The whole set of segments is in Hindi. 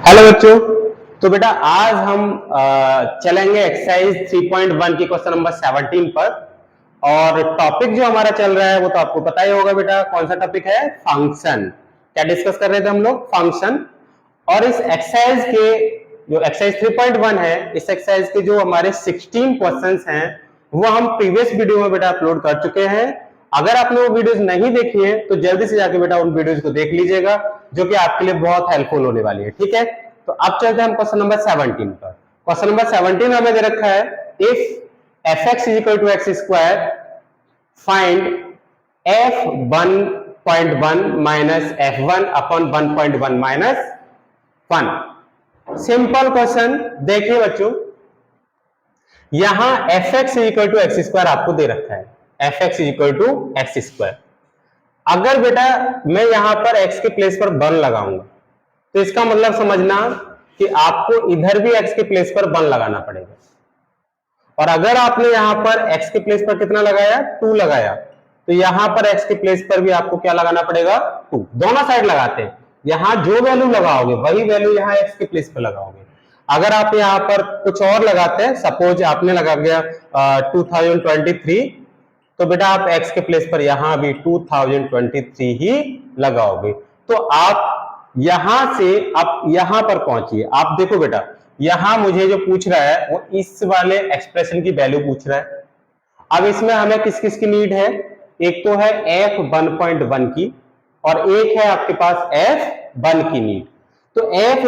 हेलो बच्चों। तो बेटा आज हम चलेंगे एक्सरसाइज 3.1 की क्वेश्चन नंबर 17 पर। और टॉपिक जो हमारा चल रहा है वो तो आपको पता ही होगा बेटा, कौन सा टॉपिक है? फंक्शन। क्या डिस्कस कर रहे थे हम लोग? फंक्शन। और इस एक्सरसाइज के जो एक्सरसाइज 3.1 है, इस एक्सरसाइज के जो हमारे 16 क्वेश्चंस हैं वो हम प्रीवियस वीडियो में बेटा अपलोड कर चुके हैं। अगर आपने वो वीडियोस नहीं देखी है तो जल्दी से जाके बेटा उन वीडियोस को देख लीजिएगा, जो कि आपके लिए बहुत हेल्पफुल होने वाली है। ठीक है, तो अब चलते हैं हम क्वेश्चन नंबर 17 पर। क्वेश्चन नंबर 17 हमें दे रखा है, if fx is equal to X square find f1.1 minus f1 upon 1.1 minus 1। Simple question. देखिए बच्चों, यहां fx equal to X square आपको दे रखा है, fx equal to X square. अगर बेटा मैं यहां पर x के प्लेस पर 1 लगाऊंगा तो इसका मतलब समझना कि आपको इधर भी x के प्लेस पर 1 लगाना पड़ेगा। और अगर आपने यहां पर x के प्लेस पर कितना लगाया? 2 लगाया, तो यहां पर x के प्लेस पर भी आपको क्या लगाना पड़ेगा? 2। दोनों साइड लगाते हैं, यहां जो वैल्यू लगाओगे वही वैल्यू यहां x के प्लेस पर लगाओगे। अगर आप यहां पर कुछ और लगाते हैं, सपोज आपने लगा गया 2023, तो बेटा आप x के प्लेस पर यहां भी 2023 ही लगाओगे। तो आप यहां से आप यहां पर पहुंचिए। आप देखो बेटा, यहां मुझे जो पूछ रहा है वो इस वाले एक्सप्रेशन की वैल्यू पूछ रहा है। अब इसमें हमें किस किस की नीड है? एक तो है f 1.1 की, और एक है आपके पास f1 की नीड। तो f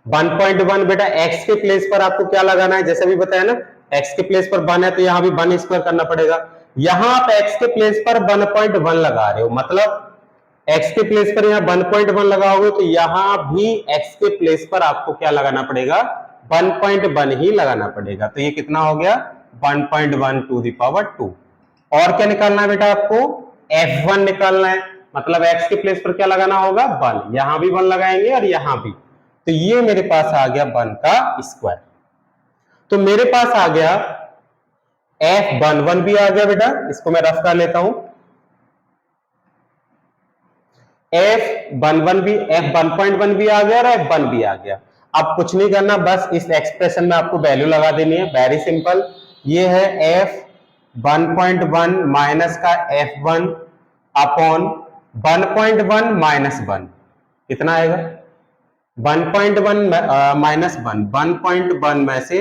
1.1 बेटा x के प्लेस पर आपको क्या लगाना है? जैसे भी बताया ना, x के प्लेस पर 1 है तो यहां भी 1 स्क्वायर करना पड़ेगा। यहां आप x के प्लेस पर 1.1 लगा रहे हो, मतलब x के प्लेस पर यहां 1.1 लगाओगे तो यहां भी x के प्लेस पर आपको क्या लगाना पड़ेगा? 1.1 ही लगाना पड़ेगा। तो ये कितना हो गया? 1.1 टू द पावर 2। और क्या निकालना है बेटा आपको? f1 निकालना है, मतलब x के प्लेस पर क्या लगाना होगा? 1। यहां भी 1 लगाएंगे और यहां भी। तो ये मेरे पास आ गया 1 का स्क्वायर। तो मेरे पास आ गया f11 भी आ गया बेटा, इसको मैं रफ कर लेता हूं। f11 भी, f1.1 भी आ गया और f1 भी आ गया। अब कुछ नहीं करना, बस इस एक्सप्रेशन में आपको वैल्यू लगा देनी है, वेरी सिंपल। ये है f1.1 माइनस का f1 अपॉन 1.1 माइनस 1। कितना आएगा? 1.1 माइनस 1, 1.1 में से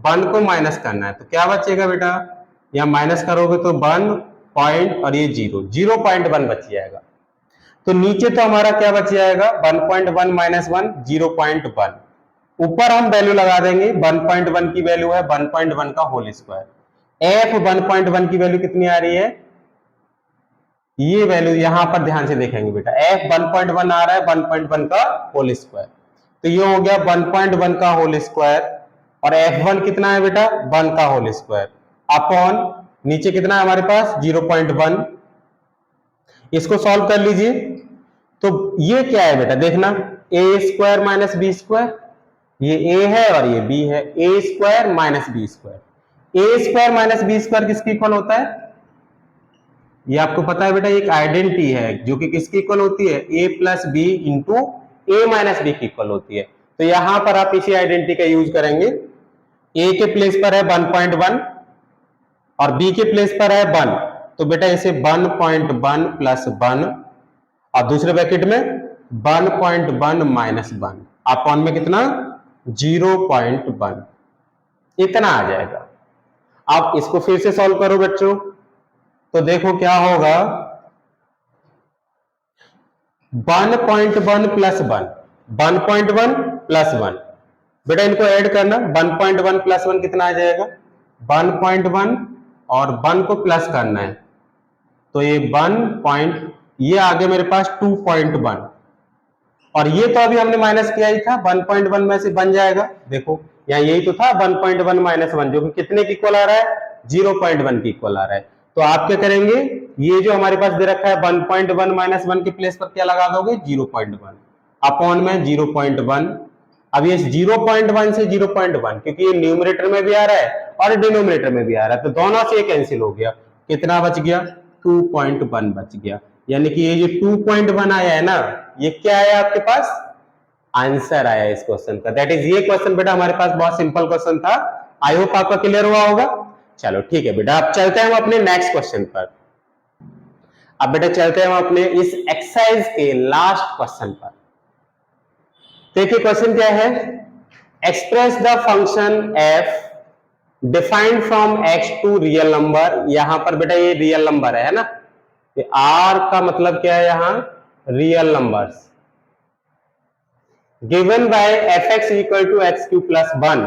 1 को माइनस करना है तो क्या बचेगा बेटा? यहां माइनस करोगे तो 1 पॉइंट और ये 0.1 बच जाएगा। तो नीचे तो हमारा क्या बच जाएगा? 1.1 माइनस 1, 0.1। ऊपर हम वैल्यू लगा देंगे, 1.1 की वैल्यू है 1.1 का होल स्क्वायर। f 1.1 की वैल्यू कितनी आ रही है? ये वैल्यू यहां पर ध्यान से देखेंगे बेटा, f 1.1 आ रहा है 1.1 का होल स्क्वायर, तो ये हो गया 1.1 का होल स्क्वायर। और f1 कितना है बेटा? 1 का होल स्क्वायर अपॉन नीचे कितना है हमारे पास? 0.1। इसको सॉल्व कर लीजिए। तो ये क्या है बेटा? देखना, ए स्क्वायर माइनस बी स्क्वायर, ये a है और ये b है। ए स्क्वायर माइनस बी स्क्वायर, ए स्क्वायर माइनस बी स्क्वायर किसके इक्वल होता है? ये आपको पता है बेटा, एक आइडेंटिटी है जो कि किसकी इक्वल होती है? a plus B into A minus B की इक्वल होती है। तो यहां पर आप इसी आइडेंटिटी का यूज करेंगे। a के प्लेस पर है 1.1 और b के प्लेस पर है 1, तो बेटा इसे 1.1 प्लस 1 और दूसरे ब्रैकेट में 1.1 माइनस 1 अपॉन में कितना? 0.1। इतना आ जाएगा। आप इसको फिर से सॉल्व करो बच्चों, तो देखो क्या होगा। 1.1 प्लस 1, 1.1 प्लस 1, बेटा इनको ऐड करना। 1.1 प्लस 1 कितना आ जाएगा? 1.1 और 1 को प्लस करना है तो ये 1. ये आगे मेरे पास 2.1 और ये तो अभी हमने माइनस किया ही था, 1.1 में से बन जाएगा। देखो यहाँ यही तो था 1.1 माइनस 1, जो कि कितने की इक्वल आ रहा है? 0.1 की इक्वल आ रहा है। तो आप क्या करेंगे? ये जो हमारे पास दे रखा है 1.1 माइनस 1 के प्लेस पर क्या लगा दोगे? 0.1 अपॉन में 0.1। अब ये 0.1 से 0.1, क्योंकि ये न्यूमरेटर में भी आ रहा है और डिनोमिनेटर में भी आ रहा है, तो दोनों से कैंसिल हो गया। कितना बच गया? 2.1 बच गया। यानी कि ये जो 2.1 आया है ना, ये क्या आया आपके पास, आंसर आया इस क्वेश्चन का। दैट इज, ये क्वेश्चन बेटा हमारे पास बहुत सिंपल क्वेश्चन था। आई होप आपका क्लियर हुआ होगा। चलो ठीक है बेटा, अब चलते हैं हम अपने नेक्स्ट क्वेश्चन पर। अब बेटा चलते हैं हम अपने इस एक्सरसाइज के लास्ट क्वेश्चन पर। देखिए क्वेश्चन क्या है, express the function F defined from X to real number. यहां पर बेटा ये रियल नंबर है ना, ये आर का मतलब क्या है यहां, real numbers, given by F X equal to X cube plus 1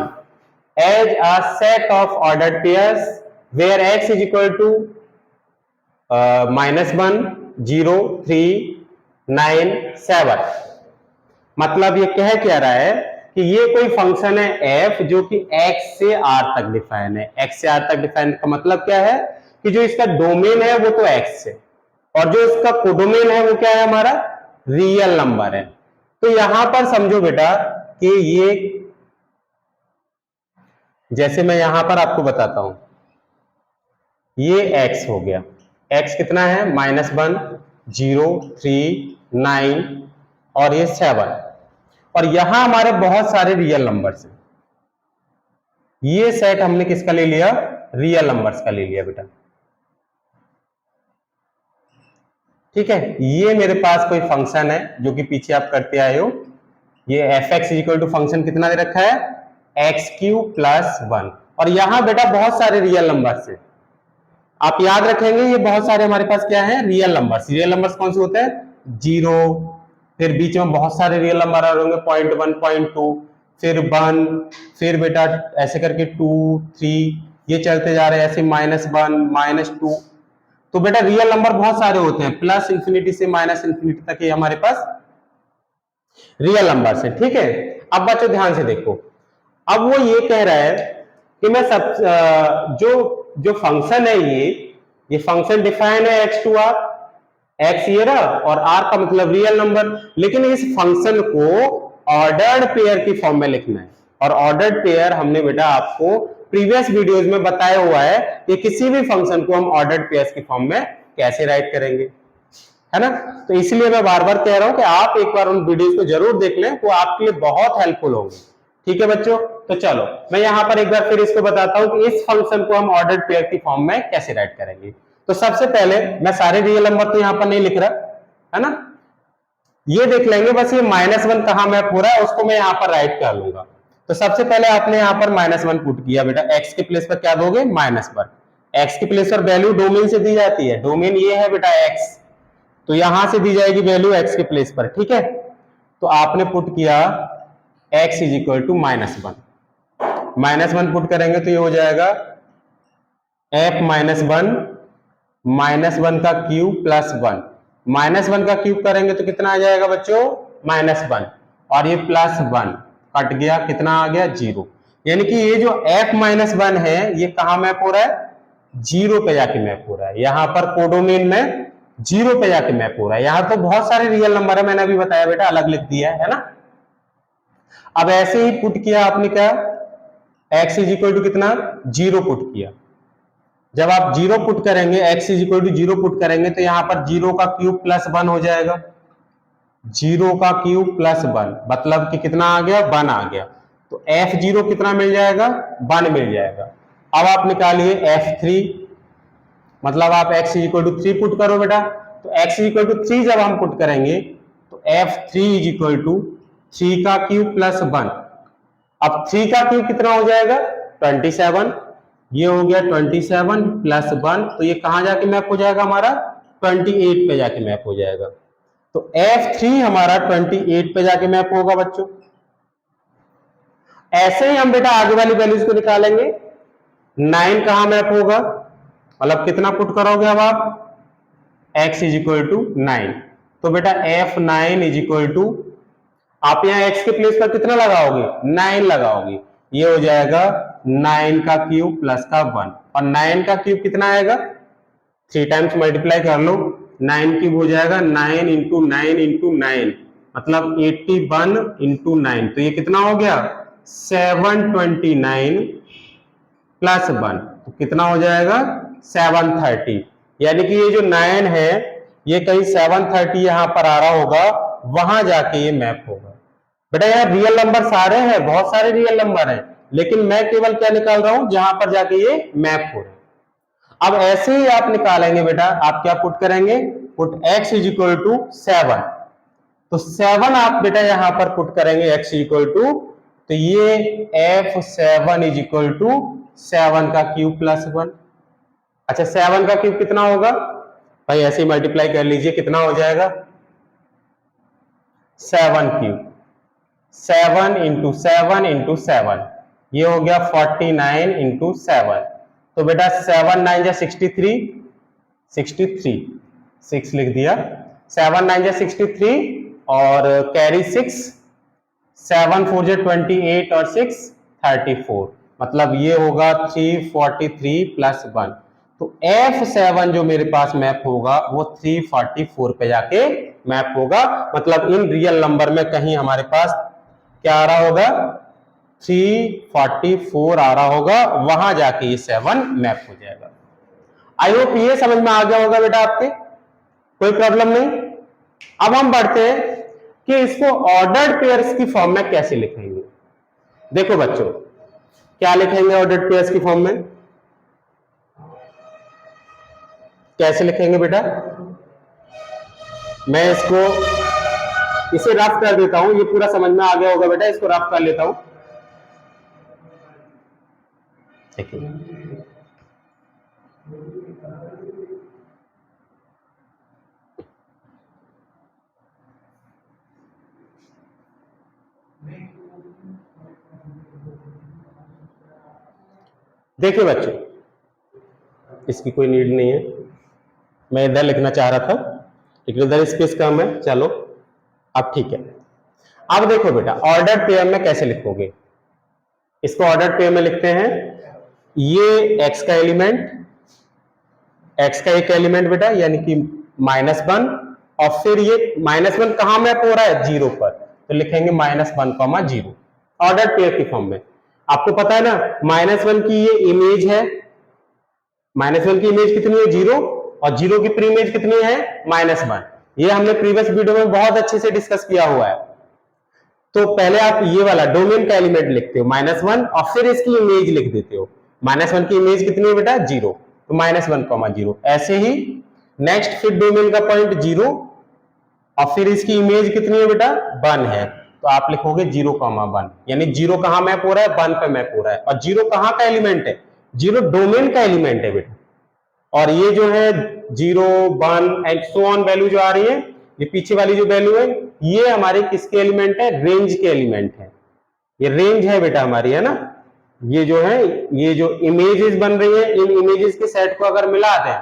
as a set of ordered pairs where X is equal to -1 0 3 9 7। मतलब ये कह क्या रहा है कि ये कोई फंक्शन है एफ जो कि x से r तक डिफाइन है। x से r तक डिफाइन का मतलब क्या है कि जो इसका डोमेन है वो तो x है, और जो इसका कोडोमेन है वो क्या है, हमारा रियल नंबर है। तो यहां पर समझो बेटा कि ये, जैसे मैं यहां पर आपको बताता हूं, ये x हो गया, x कितना है, -1 0 3 9 और ये 7, और यहां हमारे बहुत सारे रियल नंबर्स हैं। ये सेट हमने किसका ले लिया, रियल नंबर्स का ले लिया बेटा। ठीक है, ये मेरे पास कोई फंक्शन है जो कि पीछे आप करते आए हो। ये F X equal to function कितना दे रखा है, एक्स क्यू प्लस 1, और यहां बेटा बहुत सारे रियल नंबर्स हैं। आप याद रखेंगे ये बहुत सारे हमारे पास क्या है, रियल नंबर्स। रियल नंबर्स कौन से होते हैं, 0, फिर बीच में बहुत सारे रियल नंबर आ रहे होंगे 0.1 0.2, फिर 1, फिर बेटा ऐसे करके 2 3, ये चलते जा रहे हैं ऐसे -1 -2। तो बेटा रियल नंबर बहुत सारे होते हैं, प्लस इंफिनिटी से माइनस इंफिनिटी तक ये हमारे पास रियल नंबर है। ठीक है, अब बच्चों ध्यान से देखो, अब वो ये कह रहा है कि मैं सब जो जो फंक्शन है ये फंक्शन डिफाइन है एक्स टू आर, एक्स ये रहा और आर का मतलब रियल नंबर, लेकिन इस फंक्शन को ऑर्डर्ड पेयर की फॉर्म में लिखना है। और ऑर्डर्ड पेयर हमने बेटा आपको प्रीवियस वीडियोस में बताया हुआ है कि किसी भी फंक्शन को हम ऑर्डर्ड पेयर्स की फॉर्म में कैसे राइट करेंगे, है ना। तो इसलिए मैं बार बार कह रहा हूं कि आप एक बार उन वीडियोस को जरूर देख लें, वो आपके लिए बहुत हेल्पफुल होंगे। ठीक है बच्चों, तो चलो मैं यहां पर एक बार फिर इसको बताता हूं कि इस फंक्शन को हम ऑर्डर्ड पेयर की फॉर्म में कैसे राइट करेंगे। तो सबसे पहले मैं सारे रियल नंबर तो यहां पर नहीं लिख रहा, है ना, ये देख लेंगे बस ये -1 कहां मैप हो रहा है उसको मैं यहां पर राइट कर लूंगा। तो सबसे पहले आपने यहां पर -1 पुट किया बेटा, एक्स के प्लेस पर क्या दोगे, -1। एक्स के प्लेस पर वैल्यू डोमेन से दी जाती है, डोमेन ये है बेटा एक्स, तो यहां से दी जाएगी वैल्यू एक्स के प्लेस पर। ठीक है, तो आपने पुट किया x is equal to -1, -1 put करेंगे तो ये हो जाएगा f -1 का क्यूब प्लस 1, -1 का क्यूब करेंगे तो कितना आ जाएगा बच्चों, -1, और ये +1 कट गया, कितना आ गया, 0। यानी कि ये जो f -1 है ये कहां मैप हो रहा है, 0 पे जाके मैप हो रहा है। यहां पर कोडोमेन में 0 पे जाके मैप हो रहा है। यहां तो बहुत सारे रियल नंबर है, मैंने अभी बताया बेटा, अलग लिख दिया है ना। अब ऐसे ही पुट किया आपने क्या, x इज इक्वल टू कितना, 0 पुट किया। जब आप 0 पुट करेंगे, x is equal to 0 put करेंगे तो यहां पर 0 का क्यूब प्लस 1 हो जाएगा, 0 का क्यूब प्लस 1 मतलब कि कितना आ गया, 1 आ गया। तो f0 कितना मिल जाएगा, 1 मिल जाएगा। अब आप निकालिए f3, मतलब आप x is equal to 3 put करो बेटा, तो x इज इक्वल टू 3 जब हम पुट करेंगे तो f3 इज इक्वल टू 3 का क्यूब प्लस 1। अब 3 का क्यूब कितना हो जाएगा, 27, ये हो गया 27 प्लस 1, तो ये कहां जाके मैप हो जाएगा, हमारा 28 पे जाके मैप हो जाएगा। तो F3 हमारा 28 पे जाके मैप होगा बच्चों। ऐसे ही हम बेटा आगे वाली वैल्यूज को निकालेंगे। 9 कहां मैप होगा, मतलब कितना पुट करोगे अब आप, x इज इक्वल टू 9, तो बेटा F9 इज इक्वल टू, आप यहां x के प्लेस पर कितना लगाओगे, 9 लगाओगे, ये हो जाएगा 9 का क्यूब प्लस का 1, और 9 का क्यूब कितना आएगा, 3 टाइम्स मल्टीप्लाई कर लो, 9 क्यूब हो जाएगा 9 इंटू 9 इंटू 9, मतलब 81 इंटू 9, तो ये कितना हो गया, 729 प्लस 1, तो कितना हो जाएगा, 730। यानी कि ये जो 9 है ये कहीं 730 यहाँ पर आ रहा होगा, वहां जाके ये मैप होगा। बेटा यहाँ रियल नंबर सारे हैं, बहुत सारे रियल नंबर हैं, लेकिन मैं केवल क्या निकाल रहा हूं, जहां पर जाके ये मैप हो रहा है। अब ऐसे ही आप निकालेंगे बेटा, आप क्या पुट करेंगे, put x is equal to 7, तो 7 आप बेटा यहां पर पुट करेंगे x इक्वल टू, तो ये f7 इज इक्वल टू 7 का क्यूब प्लस 1। अच्छा 7 का क्यूब कितना होगा भाई, ऐसे ही मल्टीप्लाई कर लीजिए, कितना हो जाएगा 7 क्यूब, 7 इंटू 7 इंटू 7, ये हो गया 49 इंटू 7। तो बेटा 7 9 जा 63, 63 6 लिख दिया, 7 9 जा 63 और कैरी 6, 7 4 जा 28 और 6 34, मतलब ये होगा 343 प्लस 1। तो F7 जो मेरे पास मैप होगा वो 344 पे जाके मैप होगा, मतलब इन रियल नंबर में कहीं हमारे पास क्या आ रहा होगा, 344 आ रहा होगा, वहां जाके ये 7 मैप हो जाएगा। आई होप ये समझ में आ गया होगा बेटा आपके, कोई प्रॉब्लम नहीं। अब हम बढ़ते हैं कि इसको ऑर्डर्ड पेयर्स की फॉर्म में कैसे लिखेंगे। देखो बच्चों, क्या लिखेंगे ऑर्डर्ड पेयर्स की फॉर्म में, कैसे लिखेंगे बेटा, मैं इसे रफ कर देता हूं, ये पूरा समझ में आ गया होगा बेटा, इसको रफ कर लेता हूं। देखिए बच्चों, इसकी कोई नीड नहीं है, मैं इधर लिखना चाह रहा था लेकिन इधर स्पेस कम है, चलो अब ठीक है। अब देखो बेटा, ऑर्डर पेयर में कैसे लिखोगे, इसको ऑर्डर पेयर में लिखते हैं, ये x का एलिमेंट, x का एक एलिमेंट बेटा यानी कि -1, और फिर ये -1 कहां मैप हो रहा है, 0 पर, तो लिखेंगे -1, 0 ऑर्डर पेयर की फॉर्म में। आपको पता है ना -1 की ये इमेज है, -1 की इमेज कितनी है 0, और 0 की प्री इमेज कितनी है -1, ये हमने प्रीवियस वीडियो में बहुत अच्छे से डिस्कस किया हुआ है। तो पहले आप ये वाला डोमेन का एलिमेंट लिखते हो -1 और फिर इसकी इमेज लिख देते हो, -1 की इमेज कितनी है बेटा 0, तो -1, 0। ऐसे ही नेक्स्ट फिर डोमेन का पॉइंट 0 और फिर इसकी इमेज कितनी है बेटा 1 है, तो आप लिखोगे 0, 1, यानी 0 कहां मैप हो रहा है, 1 पे मैप हो रहा है, और 0 कहां का एलिमेंट है, 0 डोमेन का एलिमेंट है बेटा। और ये जो है 0, 1 एंड सो ऑन वैल्यू जो आ रही है, ये पीछे वाली जो वैल्यू है, ये हमारे किसके एलिमेंट है, रेंज के एलिमेंट है, ये रेंज है बेटा हमारी, है ना। ये जो है, ये जो इमेजेस बन रही है, इन इमेजेस के सेट को अगर मिला दें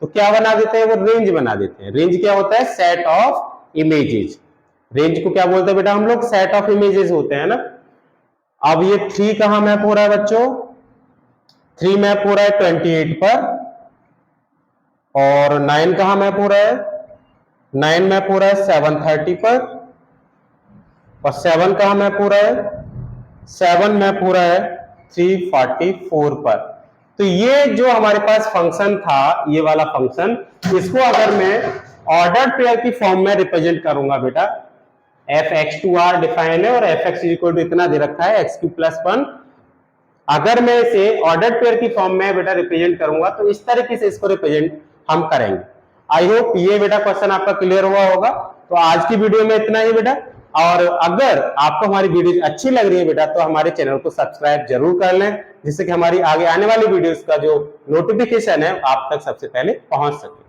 तो क्या बना देते हैं, वो रेंज बना देते हैं। रेंज क्या होता है, सेट ऑफ इमेजेस। रेंज को क्या बोलते हैं बेटा हम लोग, सेट ऑफ इमेजेस होते हैं ना। अब ये 3 कहां मैप हो रहा है बच्चों, 3 मैप हो रहा है 28 पर, और 9 कहां मैप हो रहा है, 9 मैप हो रहा है 730 पर, और 7 कहां मैप हो रहा है, 7 मैप हो रहा है 344 पर। तो ये जो हमारे पास फंक्शन था, ये वाला फंक्शन, इसको अगर मैं ऑर्डर पेयर की फॉर्म में रिप्रेजेंट करूंगा बेटा, fx2r डिफाइन है और fx इक्वल टू इतना दे रखा है x3 + 1, अगर मैं इसे ऑर्डर पेयर की फॉर्म में बेटा रिप्रेजेंट करूंगा तो इस तरीके से इसको रिप्रेजेंट हम करेंगे। आई होप ये बेटा क्वेश्चन आपका क्लियर हुआ होगा। तो आज की वीडियो में इतना ही बेटा, और अगर आपको हमारी वीडियो अच्छी लग रही है बेटा तो हमारे चैनल को सब्सक्राइब जरूर कर लें, जिससे कि हमारी आगे आने वाली वीडियोस का जो नोटिफिकेशन है आप तक सबसे पहले पहुंच सके।